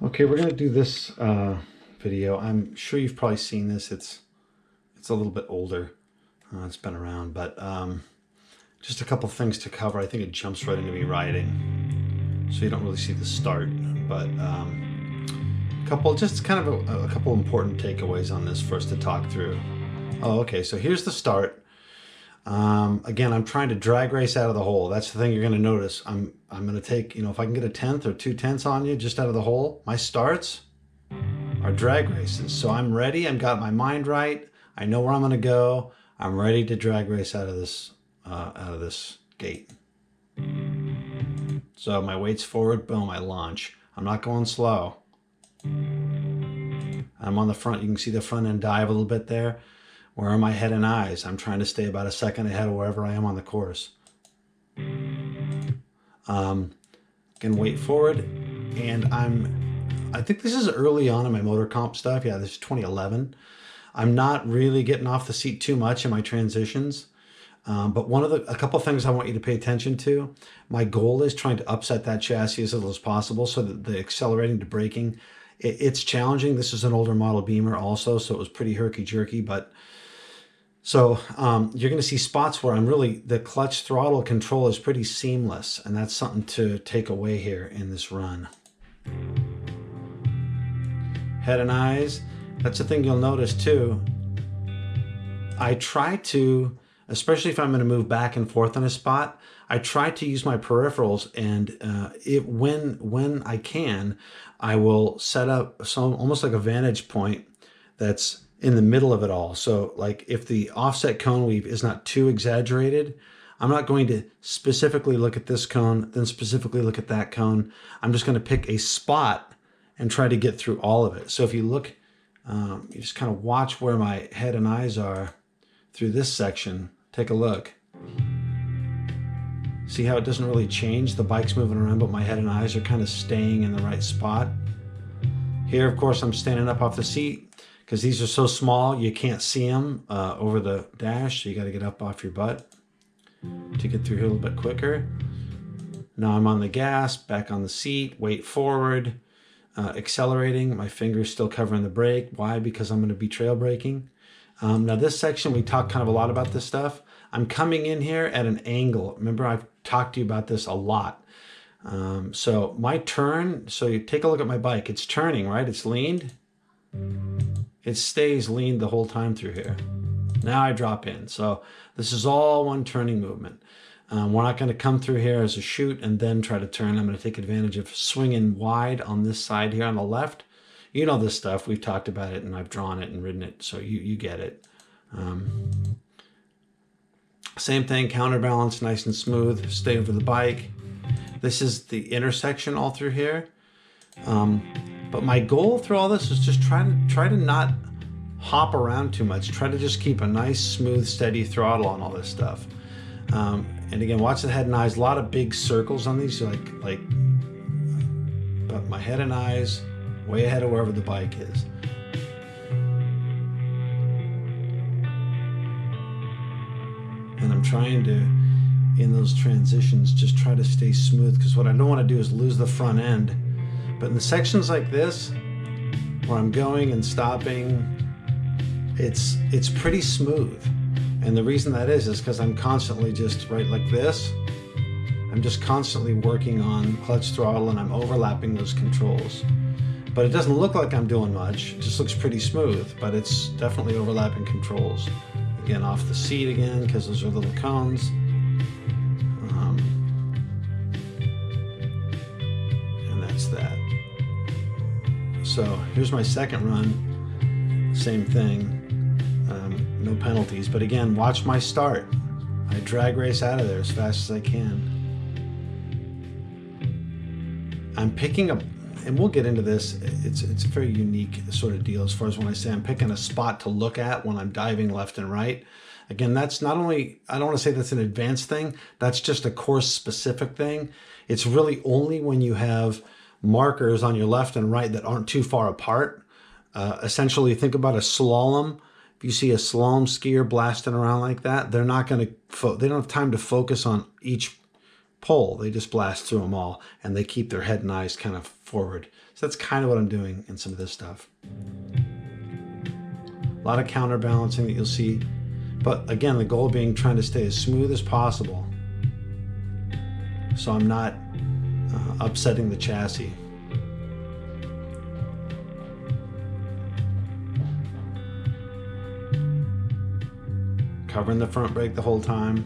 Okay, we're gonna do this video. I'm sure you've probably seen this. It's a little bit older. It's been around, but just a couple things to cover. I think it jumps right into me riding, so you don't really see the start. But just kind of a couple important takeaways on this for us to talk through. Oh, okay. So here's the start. Again, I'm trying to drag race out of the hole. That's the thing you're going to notice. I'm going to take, if I can get a 10th or 2/10 on you just out of the hole, my starts are drag races. So I'm ready. I've got my mind right. I know where I'm going to go. I'm ready to drag race out of this gate. So my weight's forward. Boom, I launch. I'm not going slow. I'm on the front. You can see the front end dive a little bit there. Where are my head and eyes? I'm trying to stay about a second ahead of wherever I am on the course. Can weight forward, and I think this is early on in my motor comp stuff. Yeah, this is 2011. I'm not really getting off the seat too much in my transitions. But a couple things I want you to pay attention to. My goal is trying to upset that chassis as little as possible so that the accelerating to braking, it's challenging. This is an older model Beamer also, so it was pretty herky-jerky, but so you're going to see spots where the clutch throttle control is pretty seamless, and that's something to take away here in this run. Head and eyes, that's the thing you'll notice too. I try to, especially if I'm going to move back and forth in a spot, I try to use my peripherals, and when I can, I will set up almost like a vantage point that's in the middle of it all. So like if the offset cone weave is not too exaggerated, I'm not going to specifically look at this cone, then specifically look at that cone. I'm just going to pick a spot and try to get through all of it. So if you look, you just kind of watch where my head and eyes are through this section. Take a look. See how it doesn't really change? The bike's moving around, but my head and eyes are kind of staying in the right spot. Here, of course, I'm standing up off the seat, because these are so small you can't see them over the dash, so you got to get up off your butt to get through here a little bit quicker. Now I'm on the gas, back on the seat, weight forward, accelerating. My finger's still covering the brake. Why? Because I'm going to be trail braking. Now this section, we talk kind of a lot about this stuff. I'm coming in here at an angle. Remember, I've talked to you about this a lot. So my turn, so you take a look at my bike. It's turning, right? It's leaned. It stays lean the whole time through here. Now I drop in. So this is all one turning movement. We're not going to come through here as a chute and then try to turn. I'm going to take advantage of swinging wide on this side here on the left. You know this stuff. We've talked about it, and I've drawn it and ridden it, so you get it. Same thing, counterbalance, nice and smooth. Stay over the bike. This is the intersection all through here. But my goal through all this is just try to not hop around too much. Try to just keep a nice, smooth, steady throttle on all this stuff. And again, watch the head and eyes. A lot of big circles on these, but my head and eyes way ahead of wherever the bike is. And I'm trying to, in those transitions, just try to stay smooth, because what I don't want to do is lose the front end. But in the sections like this, where I'm going and stopping, it's pretty smooth. And the reason that is because I'm constantly just right like this. I'm just constantly working on clutch throttle, and I'm overlapping those controls. But it doesn't look like I'm doing much. It just looks pretty smooth, but it's definitely overlapping controls. Again, off the seat again, because those are little cones. And that's that. So here's my second run. Same thing. No penalties. But again, watch my start. I drag race out of there as fast as I can. I'm picking up, and we'll get into this. It's a very unique sort of deal as far as when I say I'm picking a spot to look at when I'm diving left and right. Again, that's not only, I don't want to say that's an advanced thing, that's just a course specific thing. It's really only when you have markers on your left and right that aren't too far apart. Essentially, think about a slalom. If you see a slalom skier blasting around like that, they're not going to, they don't have time to focus on each pole. They just blast through them all, and they keep their head and eyes kind of forward. So that's kind of what I'm doing in some of this stuff. A lot of counterbalancing that you'll see. But again, the goal being trying to stay as smooth as possible so I'm not upsetting the chassis. Covering the front brake the whole time.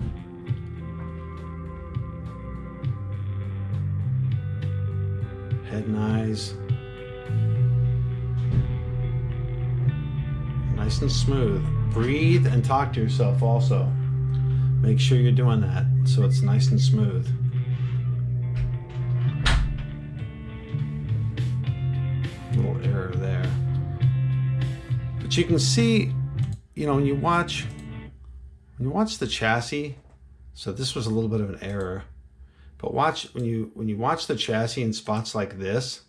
Head and eyes. Nice and smooth. Breathe and talk to yourself also. Make sure you're doing that so it's nice and smooth. Little error there. But you can see, you know, when you watch the chassis, so this was a little bit of an error, but watch when you watch the chassis in spots like this,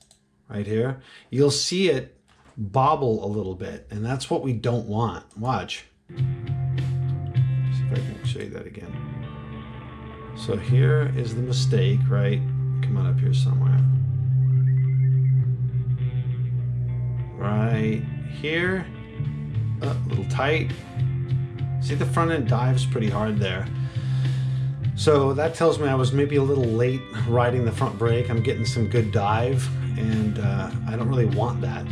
right here, you'll see it bobble a little bit, and that's what we don't want. Watch. See if I can show you that again. So here is the mistake, right? Come on up here somewhere. Right here, a little tight. See, the front end dives pretty hard there. So that tells me I was maybe a little late riding the front brake. I'm getting some good dive, and I don't really want that.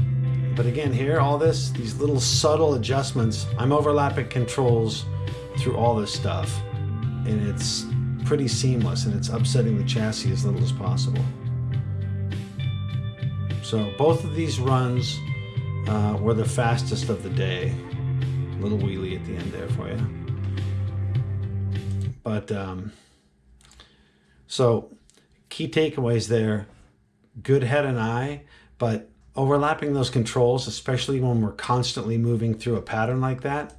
But again, here, all this, these little subtle adjustments, I'm overlapping controls through all this stuff, and it's pretty seamless, and it's upsetting the chassis as little as possible. So both of these runs were the fastest of the day. Little wheelie at the end there for you. But so key takeaways there: good head and eye, but overlapping those controls, especially when we're constantly moving through a pattern like that,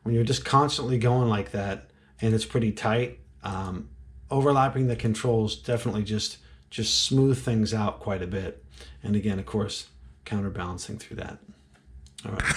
when you're just constantly going like that and it's pretty tight, overlapping the controls definitely just smooth things out quite a bit. And again, of course, counterbalancing through that. All right.